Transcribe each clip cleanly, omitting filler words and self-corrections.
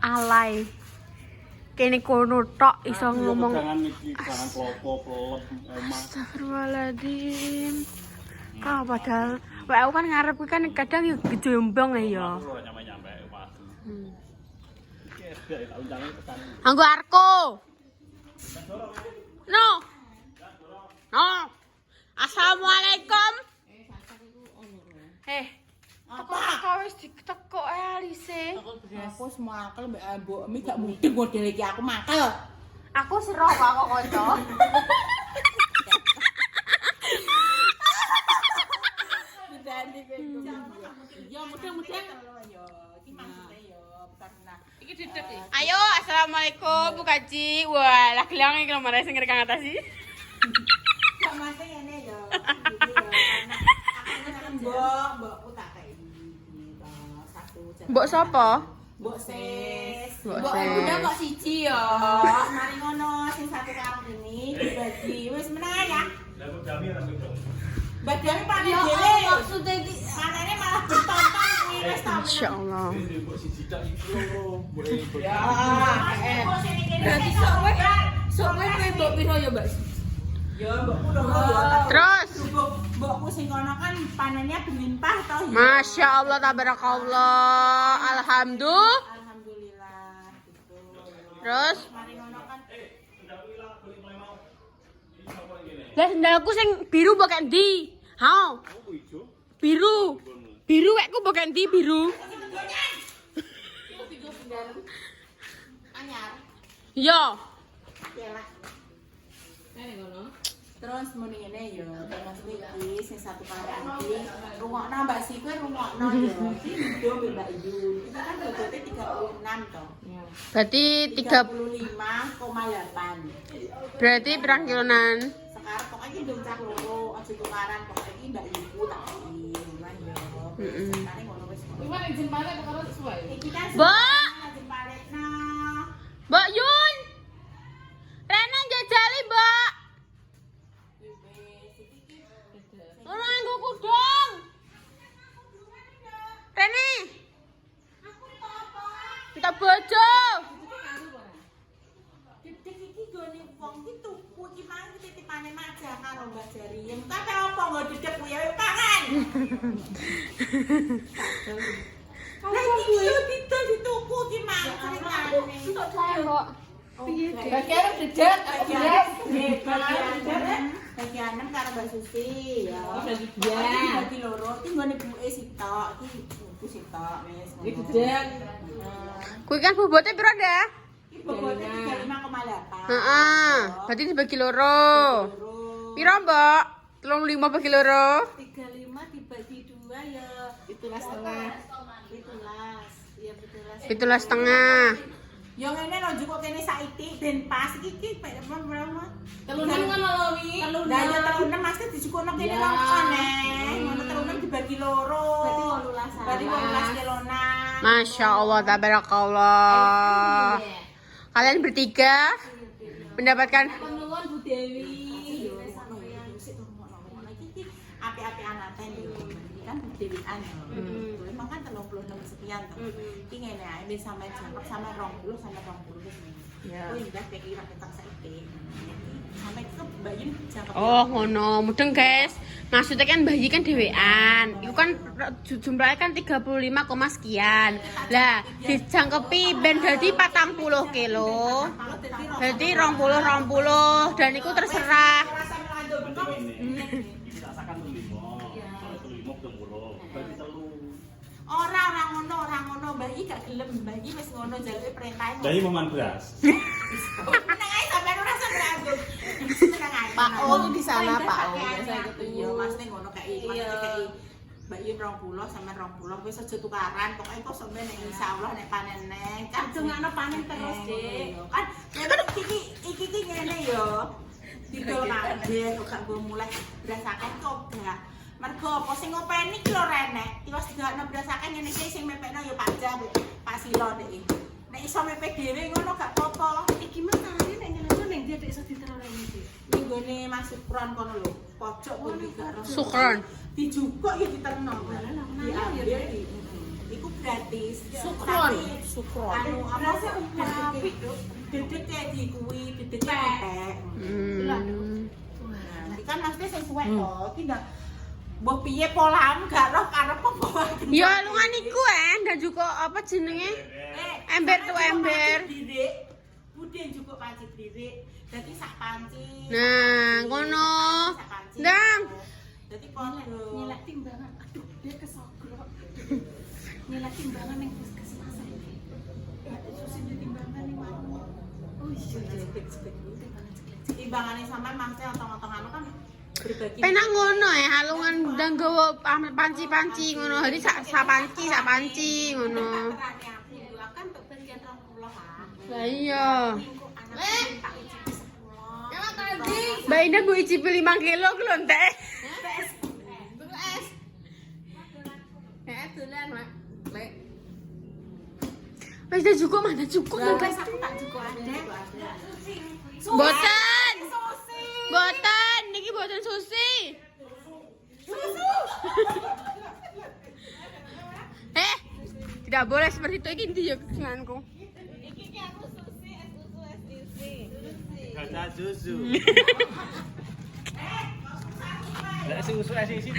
alay. Kene kono tok iso ngomong. Astagfirullahaladzim. Kok padahal aku kan ngarep kan kadang yo gejombong ya. Anggo Arko. No. No. Assalamualaikum. Apa wis diteko Alise? Aku semakel mbak Mbok Mi gak mungkin model iki aku makel. Aku sero kok kanca. Ya mudah-mudahan yo iki maksudnya yo karena iki didek iki. Ayo, assalamualaikum Bu Kaji. Wah, lah gelang iki nomor sing rekang atas iki. Gak mate ngene yo. Mbokku tak kei gitu. Satu. Mbok sapa? Mbok Sis. Mbok Mbok Sis. udah kok siji yo. Mari ngono sing satu karung ini dibagi. Wis menang ya. Lah kok jami ora gitu. Mbak Dami panen dhewe. Maksudnya iki panene malah bertonton kuwi wis tak. Insyaallah. Mbok siji tak iki loro. Ya, berarti sok kowe mbok piro ya, Mbak? Ya, mbokku loro ya. Terus Mbokku sing kono kan panennya berlimpah toh. Masya Allah, tabarakallah. Alhamdulillah. Alhamdulillah gitu. Terus Mari ngono kan lah sendalku sing biru mbok endi? Hao. Biru. Biru wekku mbok endi biru? anyar. Yo. Yalah. Terus muni ngene yo, Mas iki sing satu karang iki rungokno Mbak Si kowe rungokno yo. Iki video Mbak Yu. Kita kan bobote 36 toh. Berarti 35,8. berarti pirang kilonan? Sekarang pokoknya ndung cah loro, aja tukaran pokoknya iki Mbak Ibu tak iki. Lan yo. Sekarang ngono wis. Iwan izin balik perkara sesuai. Iki kan Mbak! izin balikna. Mbak Yun. Rena jajali, Mbak. Ora nggo kudung. Rene. Kita bojo. Dedek iki gone wong iki tuku iki mang titipane Majah karo Mbak Jariem. Tapi apa nggo dedek kuwi ya pangan. Lah iki yo dituku iki mang ceritane. Mbok. Bagian dedek, bagian karo Mbak Susi ya. Bagi Bagi loro iki nggone buke sitok iki buku sitok wis. Iki dedek. Kuwi kan bobote piro, Dah? Iki bobote 35,8. Heeh. Berarti dibagi loro. Piro, Mbok? 35 bagi loro. 35 dibagi 2 ya Itulah setengah. 17. Iya 17. 17,5. Yo ngene lho njukuk kene saiki ben pas iki berapa? Telunan kan lho wi. Lah ya telunem mesti dijukukno kene lho aneh. Ngono telunem dibagi loro. Berarti 18 kilonan. Masya Allah, tabarakallah. Kalian bertiga mendapatkan Penuhun Bu Dewi. Api-api anaten yo. Iki kan dewean yo. Memang kan 36 sekian to. Iki ngene ae wis sampe jangkep sampe 20 sampe 20 wis. Ya. Kuwi ndak kira ketak saiki. Sampe ke Bayu jangkep. Oh ngono, mudeng guys. Maksudnya kan bayi kan dhewean. Iku kan jumlahnya kan 35, sekian. Lah, dijangkepi ben dadi 40 kilo. Dadi 20 dan iku terserah. Ora ngono, Bayi gak gelem, Bayi wis ngono jaluke perintahe. Bayi meman beras. Tenang ae sampean ora sampe anggur. Tenang ae. Pak O di sana, Pak O. Saya ketemu. Iya, Mas ning ngono kayak Mbak Yun 20 sampe 20 wis aja tukaran. Pokoke kok sampe nek insyaallah nek panen neng. Kan dongakno panen terus, Dik. Kan iki ngene yo. Didol kabeh kok gak go mulai beras akeh kok gak. Mergo apa sing ngopeni ki lho renek. Tiwas digakno beras akeh ngene iki sing mepekno yo Pak Jah, Pak Silo nek iki. Nek iso mepek dhewe ngono gak apa-apa. Iki mah carane nek nyeleneh ning dia iso diterore iki. Ning gone Mas Sukron kono lho. Pojok kono iki karo Sukron. Dijukuk ya diterno. Diambil di. iku gratis. Sukron. Sukron. Anu apa sih dedek kayak di kuwi, dedek pepek. Nanti kan maksudnya sing suwek to, iki ndak mbok piye polamu gak roh karep apa. Ya lungan iku dan juga apa jenenge? Ember tuh ember. Budhe juga panci diri. Dadi sak panci. Nah, ngono. Ndang. Dadi padha Nyelak timbangan. Aduh, dia kesogrok. Nyelak timbangan yang puskesmas ini. Susi di timbangan nih mau. Oh iya, timbangane sampean maksudnya otong-otong anu kan berbagi. Penak ngono halungan ndang gawa panci-panci ngono. Hari sak panci ngono. Kan untuk bagian 20 ah. Lah iya. Tak icipi 10. Emang tadi. Mbak Indah gue icipi 5 kilo ku lho, Teh. Dolan, Mak. Lek. Wis dah cukup mana cukup Lah, guys. aku tak cukup ada. Boten. Boten, niki boten susi. Tidak boleh seperti itu iki ndi ya kesenanganku. Gak susu. Lah susu isi.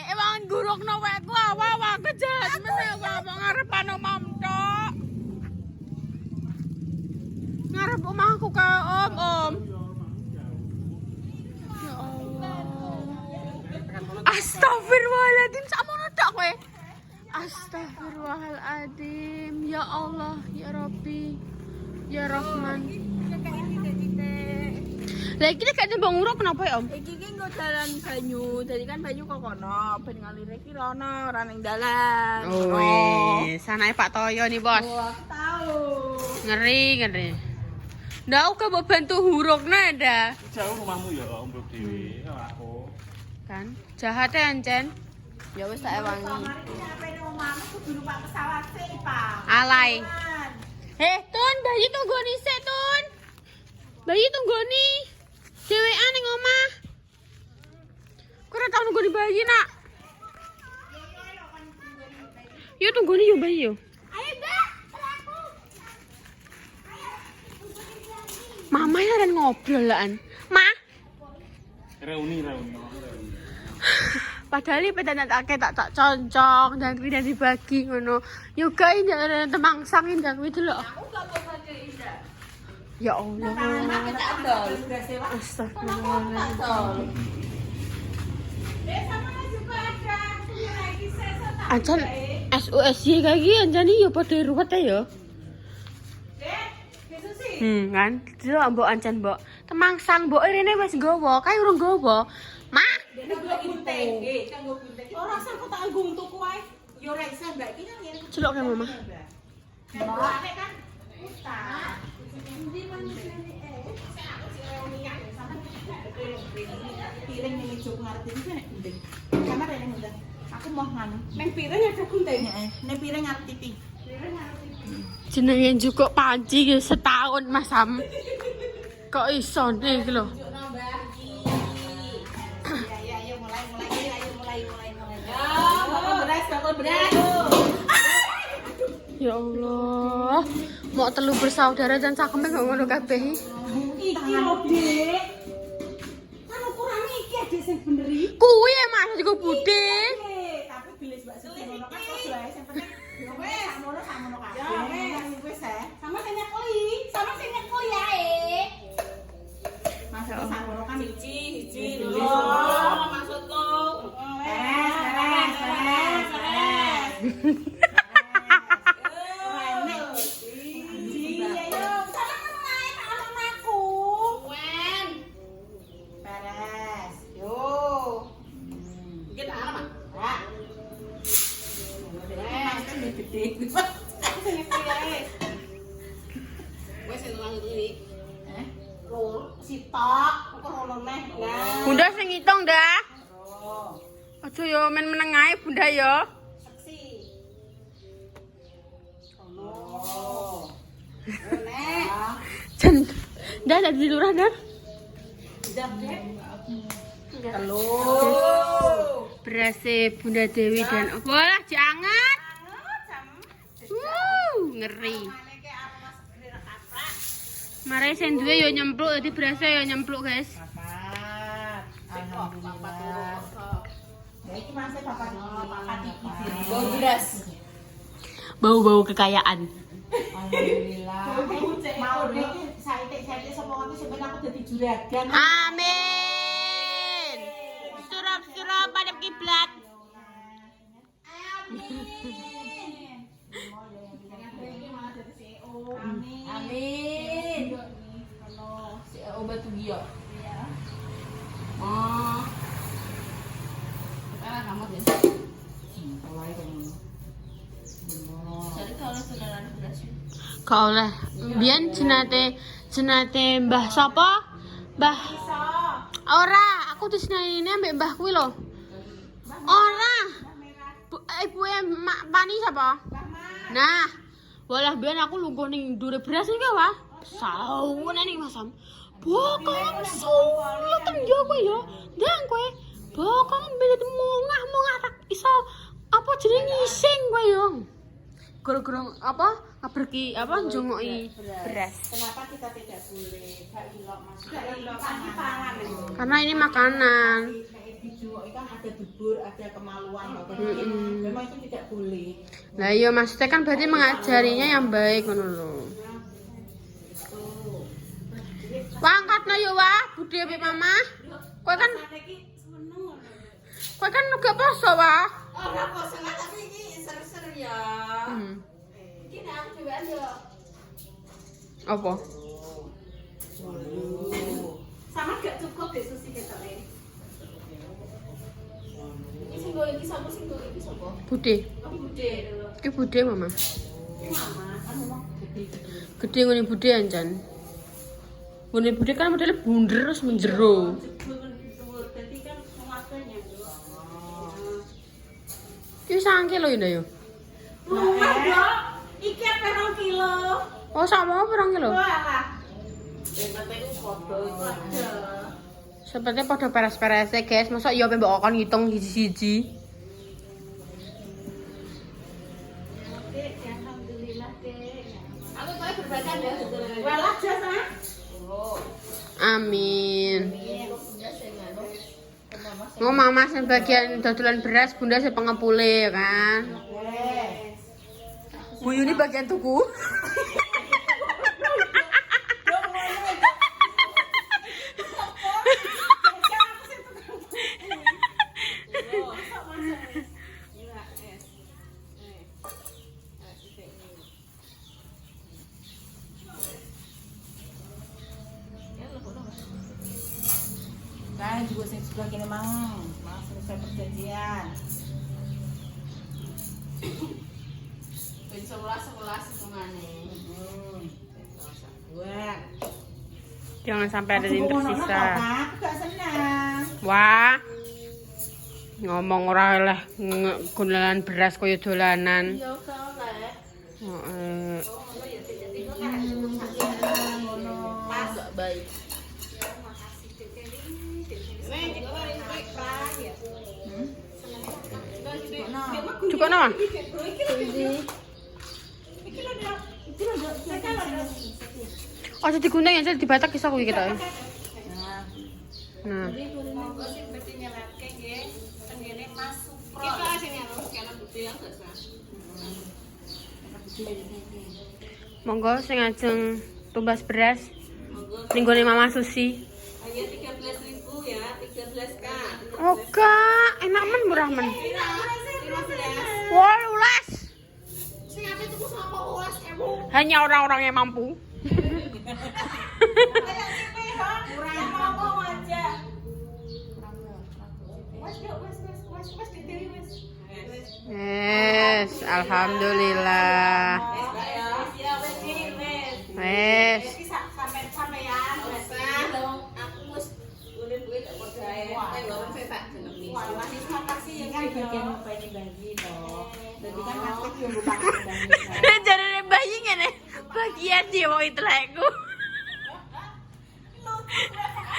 Emang gurukno wekku awak kejahat meneh apa ngarepan omam tok. Ngarep omahku ka om. Ya Allah. Astagfirullahaladzim, sakmono tok kowe. Astagfirullahaladzim. Ya Allah, ya Rabbi. Ya Rahman. Lah iki gak tembang urip kenapa ya, Om? Iki ki nggo dalan banyu. Dadi kan banyu kok kono, ben ngalire ki rono ora ning dalan. Oh, sanae Pak Toyo nih, Bos. Oh, aku tahu. Ngeri. Ndak aku mbok bantu hurukna nda. Jauh rumahmu ya Mbok Dewi. Aku. Kan jahat ya Ancen. Ya wis tak ewangi. Mari ki sampe nang omahmu kudu numpak pesawat sih, Pak. Alay. Tun, bayi tunggoni sik, Tun. Bayi tunggoni. Dewean ning omah. Kok ora tau nunggoni bayi, Nak? Yo tunggoni yo bayi yo. Ayo, Mbak. Mama ya ren ngobrol lan. Ma. Reuni. Padahal iki tak concong dan kuwi dan dibagi ngono. Yo gae ndak temangsang ndak kuwi delok. Aku gak mau pakai Indah. Ya Allah. Tak adol. Astagfirullahaladzim. Sama juga ada. Lagi saya Ancan SUSY kayak gini Ancan ya pada ruwet ya. Kan. Dulu mbok Ancan mbok. Temangsang mbok rene wis nggawa, kae urung nggawa. Ma. Ora usah aku tak anggung tuku wae. Yo ora iso Mbak iki kan ngene. Celok kan Mama. Mbak kan utang. Endi manusiane aku sing reuni kan sama piring ini juk ngarep iki nek gendeng. Sama rene ngendeng. Aku mau nganu. Neng piring ada gendeng. Heeh, neng piring ngarep TV. Jenenge juga panci ya setahun Mas Sam. Kok iso nih iki lho. Ya Allah. Mau telu bersaudara dan cakeme gak ngono kabeh. Iki lho, Dik. Kan ukuran iki Dik sing bener iki. Kuwi emang juga bude. Tapi bilis Mbak Siti ngono kan kok wae sing penting wis samono kabeh. Ya wis sama sing nyekli, sama sing nyekli ae. Maksudnya samono kan siji lho. Maksudku. Beres. Bunda sing ngitung dah. Aja yo men meneng ae Bunda yo. Jan, dah di lurah dah. Telur. Berasnya Bunda Dewi dan bolah jangan. Ngeri. Mare sing duwe yo nyempluk, dadi berasnya yo nyempluk, guys. Papat. Alhamdulillah. Ya iki masih papat iki. Bau-bau kekayaan. Alhamdulillah. Mau iki saithik-saithik sapa aku sampeyan aku dadi juragan. Amin. Surup-surup pada kiblat. Amin. CEO Batu Gio. Oh. Sekarang kamu deh. Mulai kamu. Jadi kalau saudara beras. Kau lah. Biyen jenate Mbah sapa? Mbah. Ora, aku diseneni ambek Mbah kuwi lho. Ora. Ibuke Mak Pani sapa? Nah, walah biyen aku lungguh ning ndure beras iki wae. Sawune ning Masam. Bokong sulit yo kowe yo. Ndang kowe. Bokong belet mongah-mongah tak iso apa jenenge ngising kowe yo. Goro-goro apa? Ngabreki apa njongoki beras. Kenapa kita tidak boleh? Gak ilok Mas. Gak ilok pangan. Karena ini makanan. Dijungoki kan ada dubur, ada kemaluan Bapak. Memang itu tidak boleh. Lah iya maksudnya kan berarti mengajarinya yang baik ngono lho. Pangkatno yo wah, budhe mbek mama. Kowe kan uga poso wah. Ora poso tapi iki seru-seru ya. Iki nek aku dhewean yo. Apa? Sama gak cukup deh susi ketoknya. Ini sing go iki sapa sing go iki sapa? Budhe. Oh bude lho. Iki budhe mama. Ini mama kan ngomong gede. Gede ngene budhe anjan. Ngene budhe kan modele bunder terus menjero. Jebul dadi kan waktunya. Iki 1 kilo ya yo. Dok, iki apa 2 kilo? Oh sama berang kilo. Walah. Yang penting foto itu ada. Sepertinya pada peres-peresnya guys. Masa iya mbok kon ngitung siji-siji. Dek, alhamdulillah, Dek. Aku kok berbadan ya. Walah jas ah. Amin. Oh mama sing bagian dodolan beras, bunda sing pengepule ya kan. Bu Yuni bagian tuku. Kan juga sing sebelah kene mang selesai perjanjian. Ben 11 hitungane. Wah. Jangan sampai ada yang tersisa. Aku gak senang. Wah. Ngomong ora oleh gunelan beras kaya dolanan. Ya oleh. Heeh. Pas baik. Cukup nama? Oh, jadi gunting ya, jadi dibatak kisah kuwi kita. Nah. Monggo sing ajeng tumbas beras. Ning gone Mama Susi. Hanya 13.000 ya, 13K. Oke, enak men murah men. 13. 18. Sing ape tuku sapa 18.000? Hanya orang-orang yang mampu. Murah ngomong aja. Yes, alhamdulillah. Wes. Sampeyan dong, aku wis udah duit tak percaya. Orang saya tak jenengi. Terima kasih ya kan bagian apa ini bagi toh. Jadi kan aku yang buka bagi. Jarane bayi ngene. Bagian dia mau itu lekku.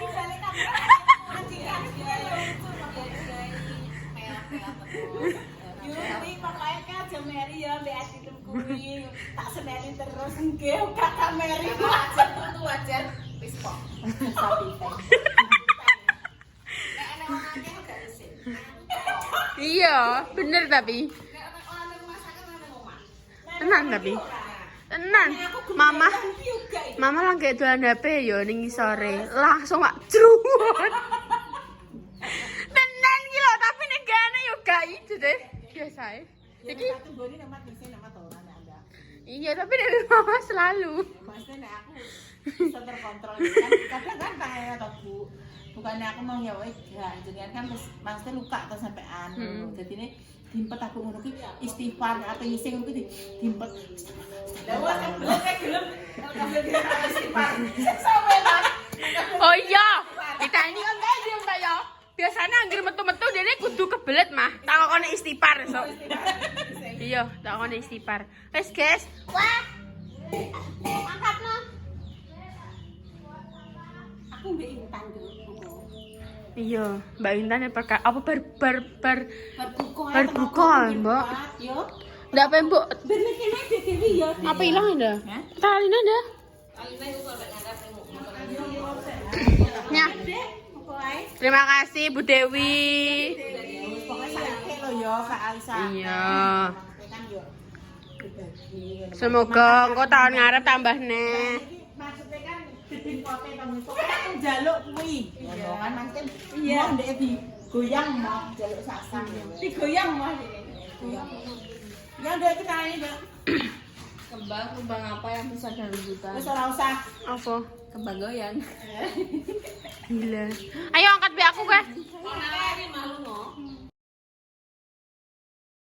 Lu balik kamera. Nggih, Kakak Mary wajar. Wis kok. Sapi teh. Nek ana wong akeh gak isin. Iya, bener tapi. Nek ana rumah sakit ana omah. Tenan tapi. Tenan. Mama lagi dolan HP yo ning sore. Langsung gak jruwet. Tenan iki lho, tapi negane yo gak ijo deh. Biasa ae. Jadi satu body nama isin nama orang Anda. Iya, tapi dari mama selalu. Maksudnya nek aku bisa terkontrol kan kadang kan tangannya atau Bu. Bukannya aku mau ya wes ya jenengan kan maksudnya luka atau sampean. Jadi ini dimpet aku ngono ki istighfar apa ngisi ngono ki dimpet. Lah wes kayak gelem istighfar. Sampe lah. Oh iya, kita ini kan kayak diem tak ya. Biasanya anggere metu-metu dene kudu kebelet mah. Takokone istighfar sok. Iya, takokone istighfar. Wes, guys. Wah. Angkatno. Aku mbek Intan dulu. Iya, Mbak Intan ya apa Berbuka. berbuka, Mbak. Yo. Ndak apa, Mbok? Ben kene dewe yo. Apa hilang ada? Talin ada. Ya. Terima kasih Bu Dewi. Pokoknya sakit lo yo Kak Alisa. Iya. Kan yo berbagi. Semoga engko tahun ngarep tambah neh. Maksudnya kan gedeng kote kamu pokoknya aku njaluk kuwi. Ngono kan maksudnya iya ndek di goyang mau njaluk sasang. Digoyang mah ini. Goyang. Ya udah itu kan ini, Mbak. Kembang apa yang bisa dari hutan? Wis ora usah. Apa? Kembang goyang. Gila. Ayo angkat be aku, Kak. Ora